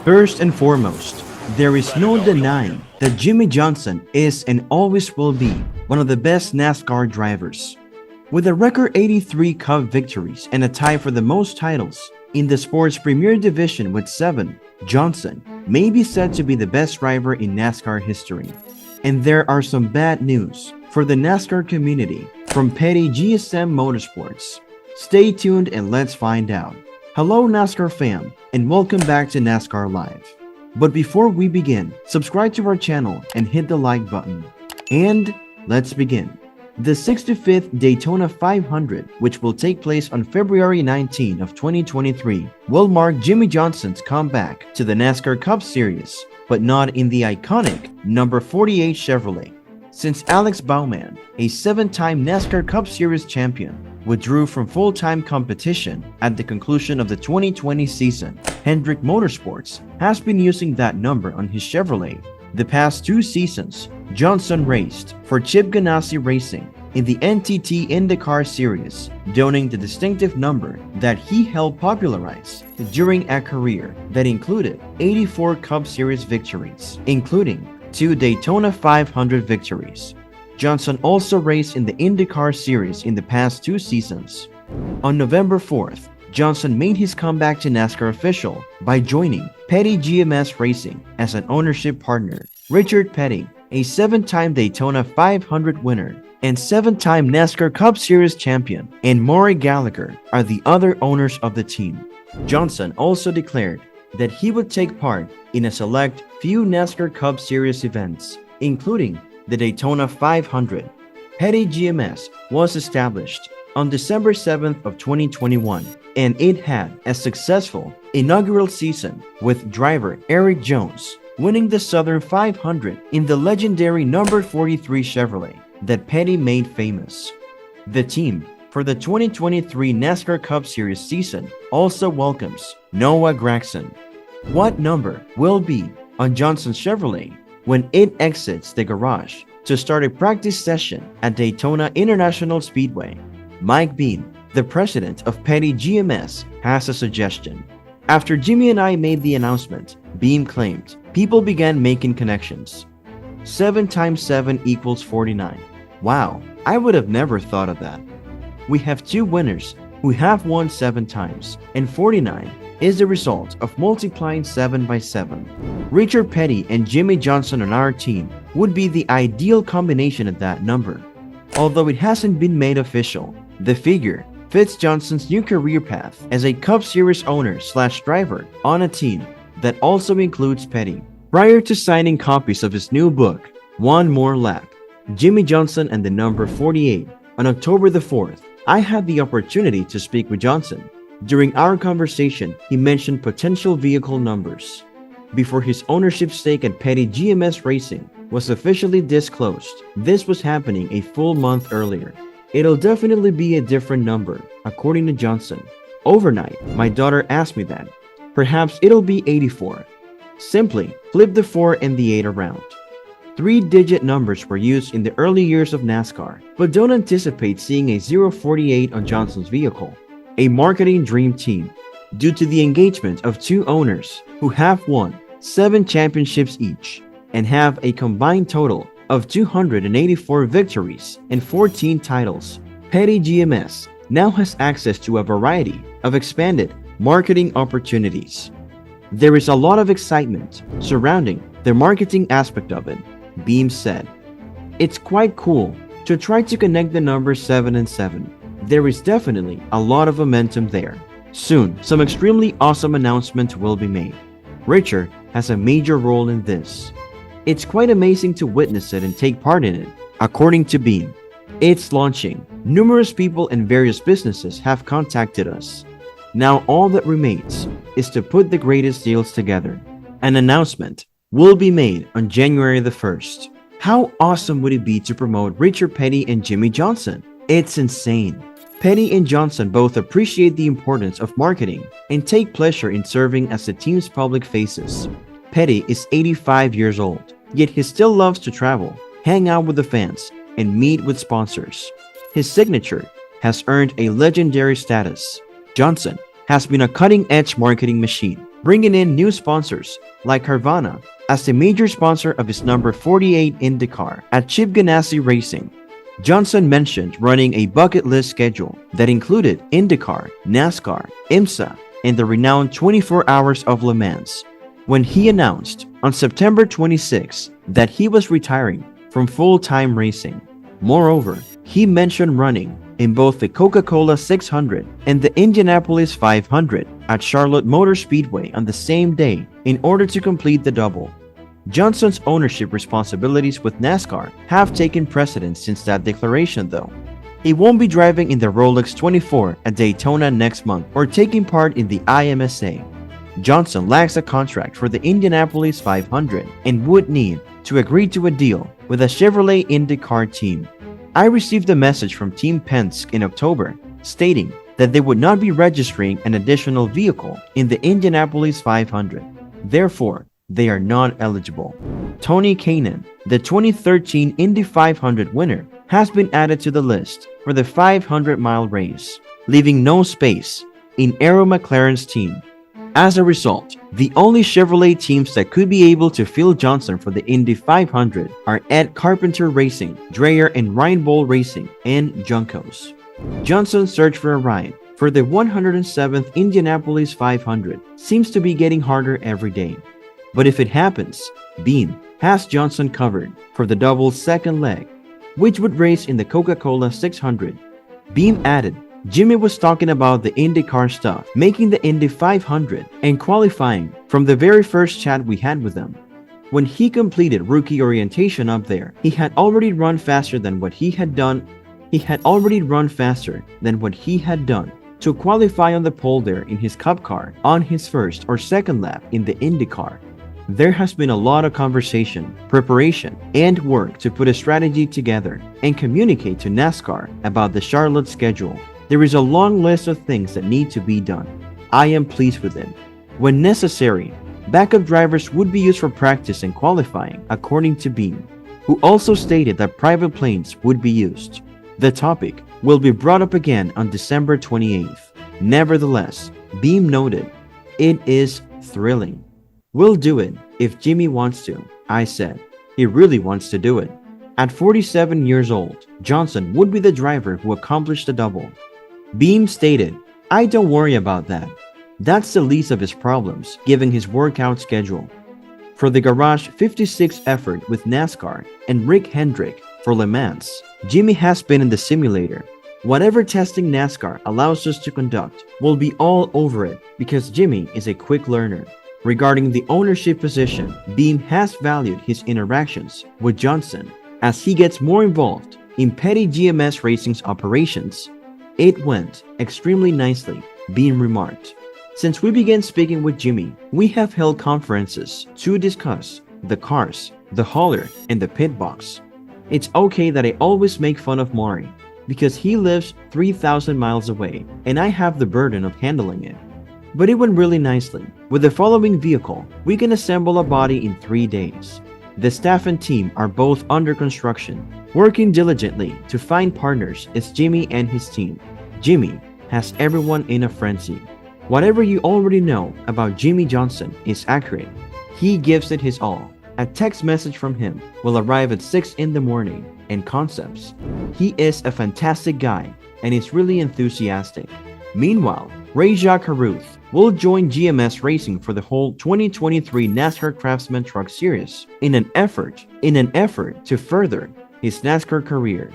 First and foremost, there is no denying that Jimmie Johnson is and always will be one of the best NASCAR drivers. With a record 83 Cup victories and a tie for the most titles in the sport's premier division with 7, Johnson may be said to be the best driver in NASCAR history. And there are some bad news for the NASCAR community from Petty GSM Motorsports. Stay tuned and let's find out. Hello NASCAR fam, and welcome back to NASCAR Live. But before we begin, subscribe to our channel and hit the like button. And let's begin. The 65th Daytona 500, which will take place on February 19 of 2023, will mark Jimmie Johnson's comeback to the NASCAR Cup Series, but not in the iconic number 48 Chevrolet. Since Alex Bowman, a 7-time NASCAR Cup Series champion, withdrew from full-time competition at the conclusion of the 2020 season, Hendrick Motorsports has been using that number on his Chevrolet. The past 2 seasons, Johnson raced for Chip Ganassi Racing in the NTT IndyCar Series, donning the distinctive number that he helped popularize during a career that included 84 Cup Series victories, including 2 Daytona 500 victories. Johnson also raced in the IndyCar Series in the past 2 seasons. On November 4th, Johnson made his comeback to NASCAR official by joining Petty GMS Racing as an ownership partner. Richard Petty, a 7-time Daytona 500 winner and 7-time NASCAR Cup Series champion, and Maury Gallagher are the other owners of the team. Johnson also declared that he would take part in a select few NASCAR Cup Series events, including the Daytona 500. Petty GMS was established on December 7th of 2021, and it had a successful inaugural season with driver Erik Jones winning the Southern 500 in the legendary number 43 Chevrolet that Petty made famous. The team for the 2023 NASCAR Cup Series season also welcomes Noah Gragson. What number will be on Johnson's Chevrolet when it exits the garage to start a practice session at Daytona International Speedway? Mike Bean, the president of Petty GMS, has a suggestion. After Jimmie and I made the announcement, Bean claimed people began making connections. 7 times 7 equals 49. Wow, I would have never thought of that. We have 2 winners who have won 7 times, and 49 is the result of multiplying 7 by 7. Richard Petty and Jimmie Johnson on our team would be the ideal combination at that number. Although it hasn't been made official, the figure fits Johnson's new career path as a Cup Series owner/driver on a team that also includes Petty. Prior to signing copies of his new book, One More Lap, Jimmie Johnson and the number 48, on October the 4th, I had the opportunity to speak with Johnson. During our conversation, he mentioned potential vehicle numbers. Before his ownership stake at Petty GMS Racing was officially disclosed, this was happening a full month earlier. It'll definitely be a different number, according to Johnson. Overnight, my daughter asked me that. Perhaps it'll be 84. Simply flip the 4 and the 8 around. 3-digit numbers were used in the early years of NASCAR, but don't anticipate seeing a 048 on Johnson's vehicle. A marketing dream team, due to the engagement of 2 owners who have won 7 championships each and have a combined total of 284 victories and 14 titles. Petty GMS now has access to a variety of expanded marketing opportunities. There is a lot of excitement surrounding the marketing aspect of it, Beam said. It's quite cool to try to connect the numbers 7 and 7. There is definitely a lot of momentum there. Soon, some extremely awesome announcements will be made. Richard has a major role in this. It's quite amazing to witness it and take part in it, according to Beam. It's launching. Numerous people and various businesses have contacted us. Now all that remains is to put the greatest deals together. An announcement will be made on January the 1st. How awesome would it be to promote Richard Petty and Jimmie Johnson? It's insane. Petty and Johnson both appreciate the importance of marketing and take pleasure in serving as the team's public faces. Petty is 85 years old, yet he still loves to travel, hang out with the fans, and meet with sponsors. His signature has earned a legendary status. Johnson has been a cutting-edge marketing machine, bringing in new sponsors like Carvana as the major sponsor of his number 48 IndyCar at Chip Ganassi Racing. Johnson mentioned running a bucket list schedule that included IndyCar, NASCAR, IMSA, and the renowned 24 Hours of Le Mans, when he announced on September 26 that he was retiring from full-time racing. Moreover, he mentioned running in both the Coca-Cola 600 and the Indianapolis 500 at Charlotte Motor Speedway on the same day in order to complete the double. Johnson's ownership responsibilities with NASCAR have taken precedence since that declaration though. He won't be driving in the Rolex 24 at Daytona next month or taking part in the IMSA. Johnson lacks a contract for the Indianapolis 500 and would need to agree to a deal with a Chevrolet IndyCar team. I received a message from Team Penske in October stating that they would not be registering an additional vehicle in the Indianapolis 500. Therefore, they are not eligible. Tony Kanaan, the 2013 Indy 500 winner, has been added to the list for the 500-mile race, leaving no space in Arrow McLaren's team. As a result, the only Chevrolet teams that could be able to fill Johnson for the Indy 500 are Ed Carpenter Racing, Dreyer and Reinbold Racing, and Juncos. Johnson's search for a ride for the 107th Indianapolis 500 seems to be getting harder every day. But if it happens, Beam has Johnson covered for the double second leg, which would race in the Coca-Cola 600. Beam added, Jimmie was talking about the IndyCar stuff, making the Indy 500 and qualifying from the very first chat we had with them. When he completed rookie orientation up there, he had already run faster than what he had done. To qualify on the pole there in his Cup car on his first or second lap in the IndyCar. There has been a lot of conversation, preparation, and work to put a strategy together and communicate to NASCAR about the Charlotte schedule. There is a long list of things that need to be done. I am pleased with it. When necessary, backup drivers would be used for practice and qualifying, according to Beam, who also stated that private planes would be used. The topic will be brought up again on December 28th. Nevertheless, Beam noted, it is thrilling. We'll do it if Jimmie wants to, I said. He really wants to do it. At 47 years old, Johnson would be the driver who accomplished the double. Beam stated, I don't worry about that. That's the least of his problems, given his workout schedule. For the Garage 56 effort with NASCAR and Rick Hendrick for Le Mans, Jimmie has been in the simulator. Whatever testing NASCAR allows us to conduct, we'll be all over it because Jimmie is a quick learner. Regarding the ownership position, Beam has valued his interactions with Johnson as he gets more involved in Petty GMS Racing's operations. It went extremely nicely, Beam remarked. Since we began speaking with Jimmie, we have held conferences to discuss the cars, the hauler, and the pit box. It's okay that I always make fun of Maury because he lives 3,000 miles away and I have the burden of handling it. But it went really nicely. With the following vehicle, we can assemble a body in 3 days. The staff and team are both under construction. Working diligently to find partners is Jimmie and his team. Jimmie has everyone in a frenzy. Whatever you already know about Jimmie Johnson is accurate. He gives it his all. A text message from him will arrive at 6 in the morning and concepts. He is a fantastic guy and is really enthusiastic. Meanwhile, Rajah Caruth will join GMS Racing for the whole 2023 NASCAR Craftsman Truck Series in an effort to further his NASCAR career.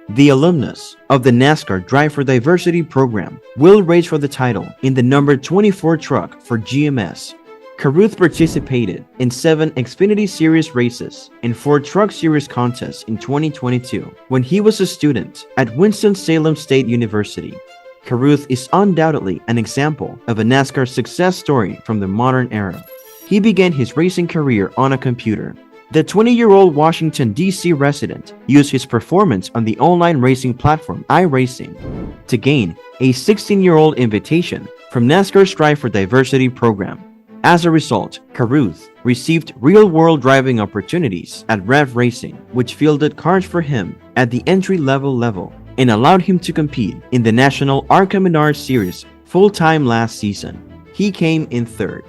The alumnus of the NASCAR Drive for Diversity program will race for the title in the number 24 truck for GMS. Caruth participated in 7 Xfinity Series races and 4 Truck Series contests in 2022 when he was a student at Winston-Salem State University. Caruth is undoubtedly an example of a NASCAR success story from the modern era. He began his racing career on a computer. The 20-year-old Washington, D.C. resident used his performance on the online racing platform iRacing to gain a 16-year-old invitation from NASCAR's Drive for Diversity program. As a result, Caruth received real-world driving opportunities at Rev Racing, which fielded cars for him at the entry-level and allowed him to compete in the National Arca Menard Series full-time last season. He came in third.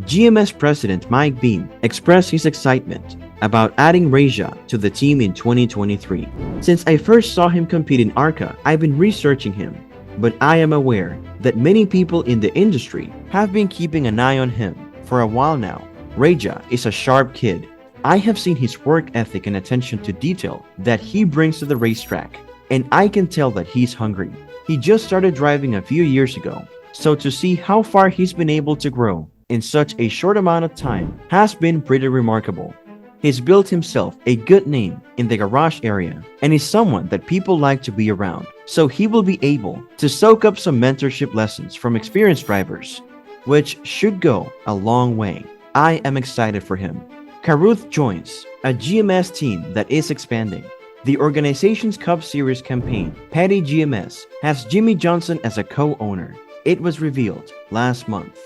GMS President Mike Beam expressed his excitement about adding Reja to the team in 2023. Since I first saw him compete in ARCA, I've been researching him, but I am aware that many people in the industry have been keeping an eye on him for a while now. Reja is a sharp kid. I have seen his work ethic and attention to detail that he brings to the racetrack, and I can tell that he's hungry. He just started driving a few years ago, so to see how far he's been able to grow in such a short amount of time has been pretty remarkable. He's built himself a good name in the garage area and is someone that people like to be around, so he will be able to soak up some mentorship lessons from experienced drivers, which should go a long way. I am excited for him. Carruth joins a GMS team that is expanding. The organization's Cup Series campaign, Petty GMS, has Jimmie Johnson as a co-owner. It was revealed last month.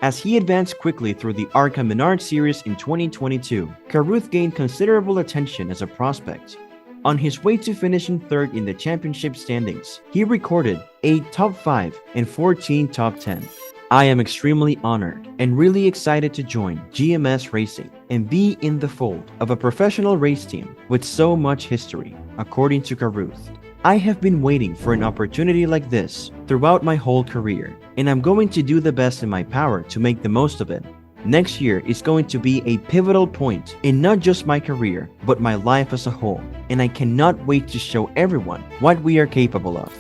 As he advanced quickly through the ARCA Menard Series in 2022, Carruth gained considerable attention as a prospect. On his way to finishing third in the championship standings, he recorded 8 top 5 and 14 top 10. I am extremely honored and really excited to join GMS Racing and be in the fold of a professional race team with so much history, according to Carruth. I have been waiting for an opportunity like this throughout my whole career, and I'm going to do the best in my power to make the most of it. Next year is going to be a pivotal point in not just my career, but my life as a whole, and I cannot wait to show everyone what we are capable of.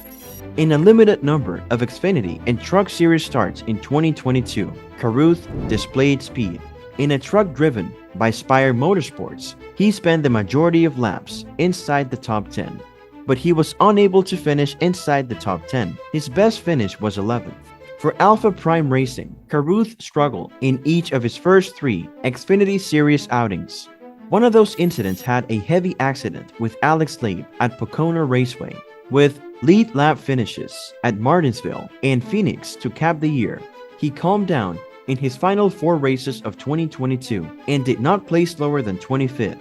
In a limited number of Xfinity and Truck Series starts in 2022, Carruth displayed speed. In a truck driven by Spire Motorsports, he spent the majority of laps inside the top 10. But he was unable to finish inside the top 10. His best finish was 11th. For Alpha Prime Racing, Carruth struggled in each of his first 3 Xfinity Series outings. One of those incidents had a heavy accident with Alex Bowman at Pocono Raceway, with lead lap finishes at Martinsville and Phoenix to cap the year. He calmed down in his final 4 races of 2022 and did not place lower than 25th.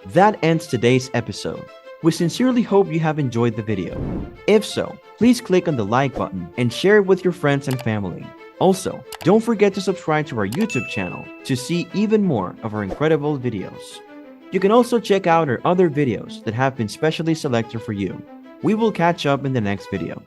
That ends today's episode. We sincerely hope you have enjoyed the video. If so, please click on the like button and share it with your friends and family. Also, don't forget to subscribe to our YouTube channel to see even more of our incredible videos. You can also check out our other videos that have been specially selected for you. We will catch up in the next video.